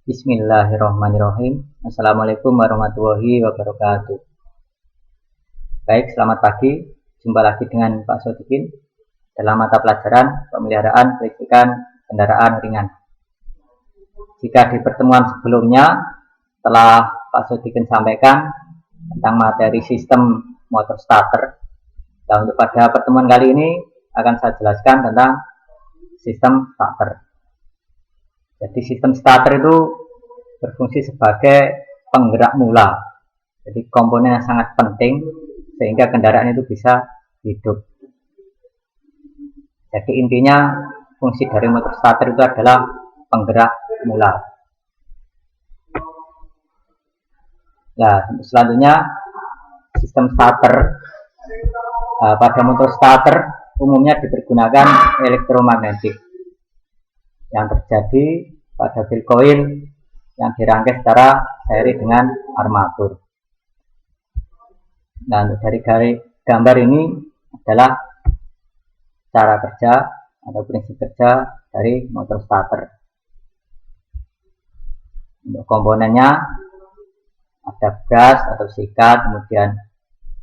Bismillahirrahmanirrahim. Assalamualaikum warahmatullahi wabarakatuh. Baik, selamat pagi. Jumpa lagi dengan Pak Sodikin dalam mata pelajaran pemeliharaan kelistrikan kendaraan ringan. Jika di pertemuan sebelumnya telah Pak Sodikin sampaikan tentang materi sistem motor starter, dan untuk pada pertemuan kali ini akan saya jelaskan tentang sistem starter. Jadi sistem starter itu berfungsi sebagai penggerak mula. Jadi komponen yang sangat penting sehingga kendaraan itu bisa hidup. Jadi intinya fungsi dari motor starter itu adalah penggerak mula. Nah, selanjutnya sistem starter. Pada motor starter umumnya dipergunakan elektromagnetik yang terjadi pada field coil yang dirangkai secara seri dengan armatur. Nah, dari gambar ini adalah cara kerja atau prinsip kerja dari motor starter. Untuk komponennya ada gas atau sikat, kemudian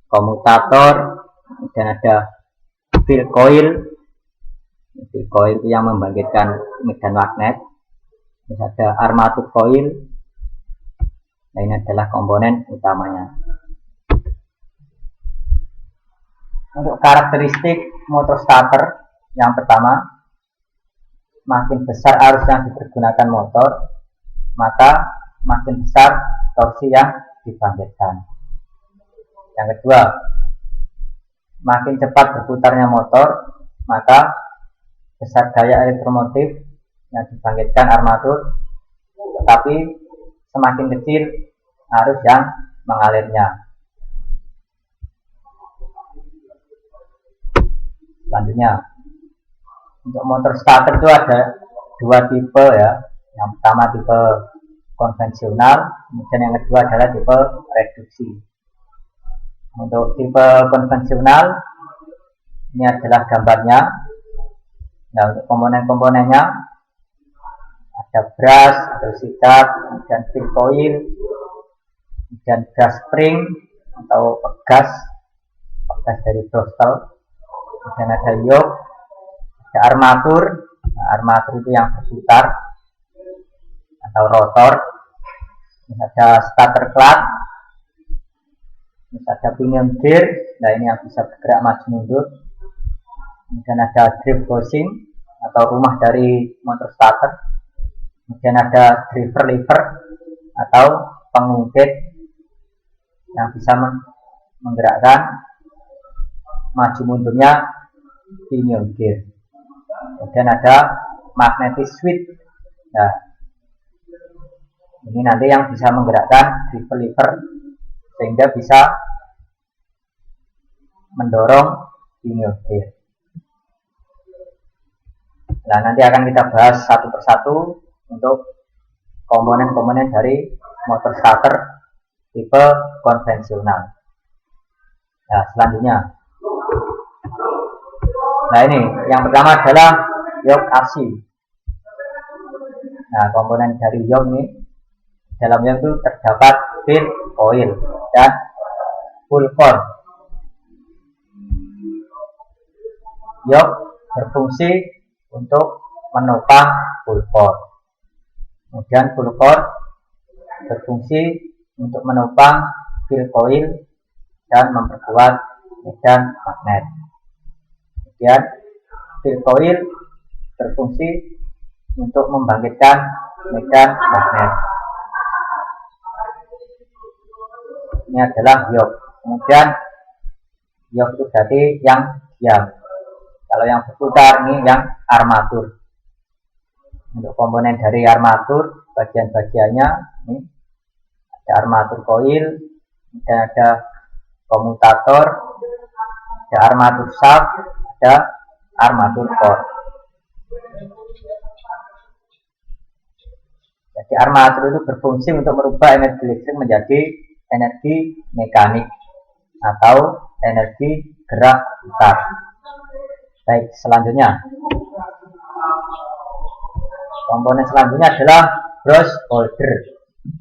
komutator, kemudian ada field coil. Field coil itu yang membangkitkan medan magnet. Terus ada armatur coil. Nah, ini adalah komponen utamanya. Untuk karakteristik motor starter, yang pertama, makin besar arus yang dipergunakan motor, maka makin besar torsi yang dibangkitkan. Yang kedua, makin cepat berputarnya motor, maka besar daya elektromotif yang dibangkitkan armatur, tetapi semakin kecil arus yang mengalirnya. Selanjutnya, untuk motor starter itu ada dua tipe ya. Yang pertama tipe konvensional, kemudian yang kedua adalah tipe reduksi. Untuk tipe konvensional, ini adalah gambarnya. Nah, untuk komponen-komponennya ada brush atau sikat, kemudian field coil, kemudian gas spring atau pegas dari throttle, kemudian ada yoke, ada armatur. Nah, armatur itu yang berputar atau rotor, terus ada starter clutch, terus ada pinion gear. Nah, ini yang bisa bergerak maju mundur. Kemudian ada drive housing atau rumah dari motor starter. Kemudian ada driver lever atau pengungkit yang bisa menggerakkan maju mundurnya pinion gear. Kemudian ada magnetic switch. Nah, ini nanti yang bisa menggerakkan driver lever sehingga bisa mendorong pinion gear. Nah, nanti akan kita bahas satu persatu untuk komponen-komponen dari motor starter tipe konvensional. Nah, selanjutnya. Nah, ini yang pertama adalah yoke AC. Nah, komponen dari yoke ini, dalam yoke itu terdapat field coil dan full core. Yoke berfungsi untuk menopang full core. Kemudian full core berfungsi untuk menopang field coil dan memperkuat medan magnet. Kemudian field coil berfungsi untuk membangkitkan medan magnet. Ini adalah yoke. Kemudian yoke itu berarti yang diam. Kalau yang berputar ini yang armatur. Untuk komponen dari armatur, bagian-bagiannya ini ada armatur coil, dan ada komutator, ada armatur shaft, ada armatur core. Jadi armatur itu berfungsi untuk merubah energi listrik menjadi energi mekanik atau energi gerak putar. Baik, selanjutnya komponen selanjutnya adalah brush holder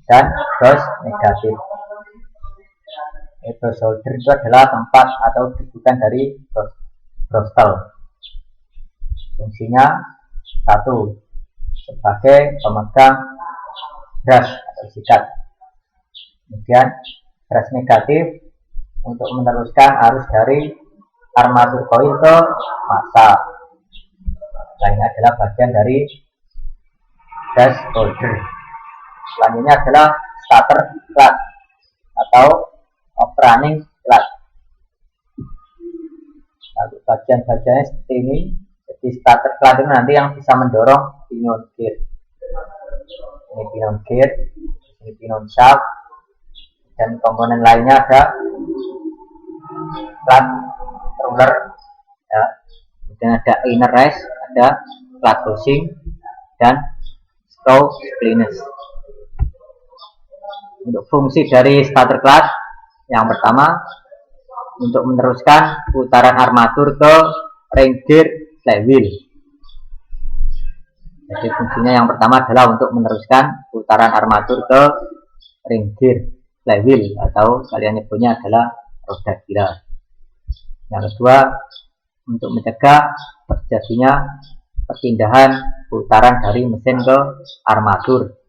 dan brush negatif. Brush holder itu adalah tempat atau dudukan dari brostel. Fungsinya satu, sebagai pemegang brush atau sikat. Kemudian brush negatif untuk meneruskan arus dari armatur koil ke massa. Lainnya adalah bagian dari brush holder. Selanjutnya adalah starter clutch atau running clutch. Lalu bagian-bagiannya seperti ini. Jadi starter clutch itu nanti yang bisa mendorong pinion gear. Ini pinion gear, ini pinion shaft, dan komponen lainnya ada clutch roller, ya. Kemudian ada inner race, ada clutch housing, dan screw splinters. Untuk fungsi dari starter clutch, yang pertama untuk meneruskan putaran armatur ke ring gear flywheel. Jadi fungsinya yang pertama adalah untuk meneruskan putaran armatur ke ring gear flywheel atau kalian nyebutnya adalah roda gila. Yang kedua, untuk mencegah terjadinya perpindahan putaran dari mesin ke armatur.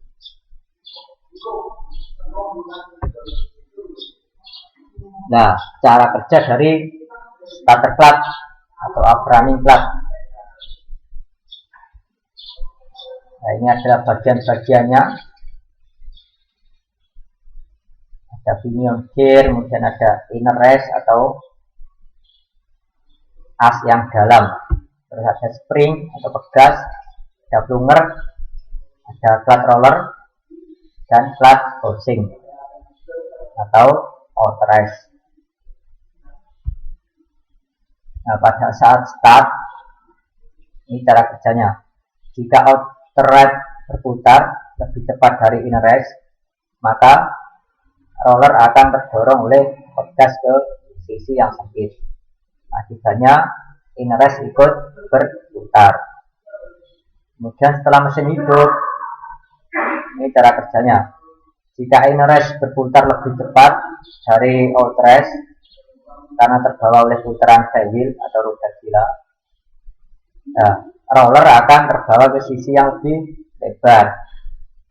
Nah, cara kerja dari starter clutch atau running clutch. Nah, ini adalah bagian-bagiannya. Ada pinion gear, kemudian ada inner race atau as yang dalam. Terus ada spring atau pegas, ada plunger, ada clutch roller, dan clutch housing atau outright. Nah, pada saat start, ini cara kerjanya. Jika outright berputar lebih cepat dari inner race, maka roller akan terdorong oleh pegas ke sisi yang sempit. Akibatnya inner race ikut berputar. Kemudian setelah mesin hidup, ini cara kerjanya. Jika inner race berputar lebih cepat dari outright karena terbawa oleh putaran flywheel atau roda gila, nah, roller akan terbawa ke sisi yang lebih lebar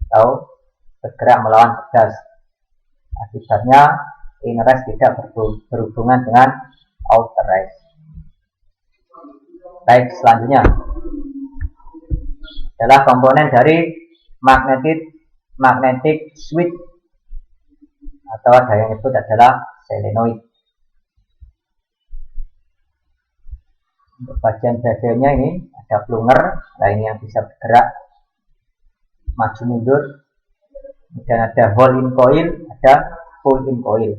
atau bergerak melawan pegas. Akibatnya inner race tidak berhubungan dengan outer race. Baik, selanjutnya adalah komponen dari magnetic switch atau ada yang disebut adalah solenoid. Untuk bagian-bagiannya ini ada plunger, nah ini yang bisa bergerak maju mundur. Kemudian ada hole in coil, ada pull in coil.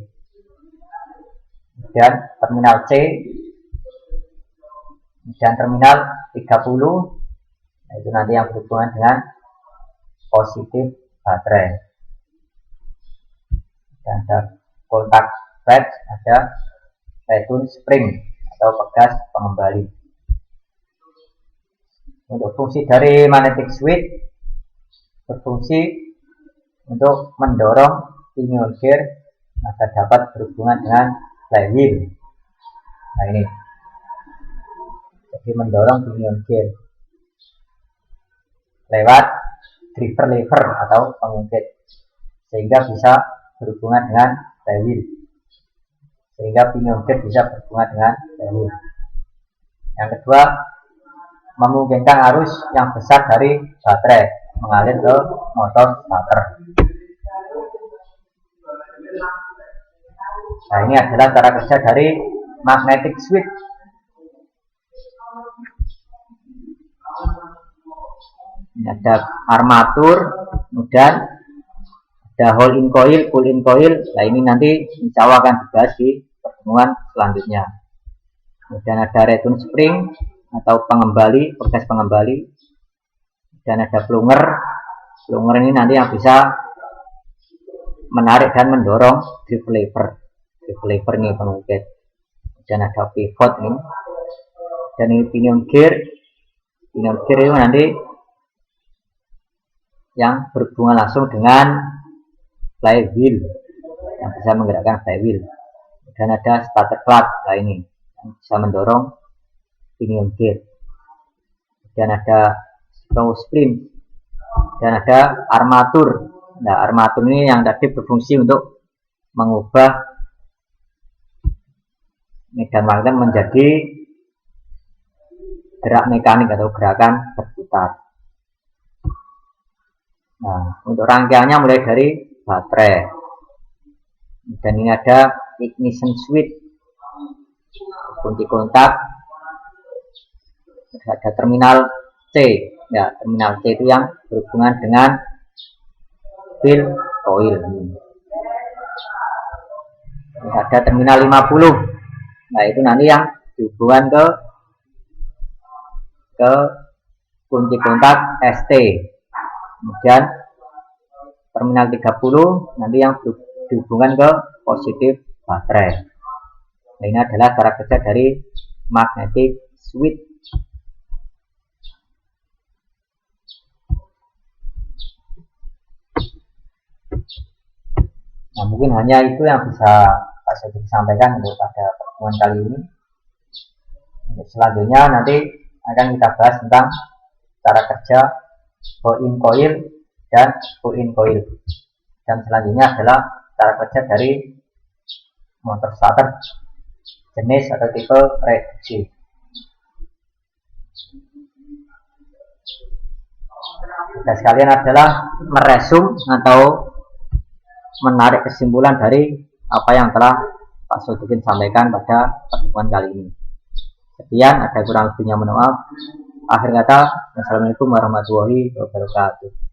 Kemudian terminal C, kemudian terminal 30, nah itu nanti yang berhubungan dengan positif baterai. Dan ada kontak thread, ada return spring atau pegas pengembali. Untuk fungsi dari magnetic switch berfungsi untuk mendorong pinion gear agar dapat berhubungan dengan flywheel. Nah ini, jadi mendorong pinion gear lewat driver lever atau pengungkit sehingga bisa berhubungan dengan flywheel, sehingga pinion gear bisa berhubungan dengan flywheel. Yang kedua, memungkinkan arus yang besar dari baterai mengalir ke motor starter. Nah, ini adalah cara kerja dari magnetic switch. Ini ada armatur, kemudian ada hole in coil, pull in coil. Nah, ini nanti insya Allah akan dibahas di pertemuan selanjutnya. Kemudian ada return spring atau pengembali, pegas pengembali. Dan ada plunger. Plunger ini nanti yang bisa menarik dan mendorong drive lever. Drive lever ini pengungkit. Dan ada pivot ini. Dan ini pinion gear. Pinion gear itu nanti yang berhubungan langsung dengan flywheel, yang bisa menggerakkan flywheel. Dan ada starter clutch, nah ini yang bisa mendorong pinion gear. Dan ada slow spring, dan ada armatur. Nah, armatur ini yang tadi berfungsi untuk mengubah medan magnet menjadi gerak mekanik atau gerakan berputar. Nah, untuk rangkaiannya mulai dari baterai, dan ini ada ignition switch, kunci kontak, ada terminal C. Ya, terminal C itu yang berhubungan dengan fill coil. Ada terminal 50. Nah, itu nanti yang dihubungkan ke kunci kontak ST. Kemudian terminal 30 nanti yang dihubungkan ke positif baterai. Nah, ini adalah cara kerja dari magnetic switch. Nah, mungkin hanya itu yang bisa Pak Sodik sampaikan untuk pada pertemuan kali ini. Untuk selanjutnya nanti akan kita bahas tentang cara kerja go-in coil dan go-in coil. Dan selanjutnya adalah cara kerja dari motor starter jenis atau tipe reduksi. Dan sekalian adalah meresum atau menarik kesimpulan dari apa yang telah Pak Sodikin sampaikan pada pertemuan kali ini. Sekian, ada kurang lebihnya mohon maaf. Akhir kata, wassalamualaikum warahmatullahi wabarakatuh.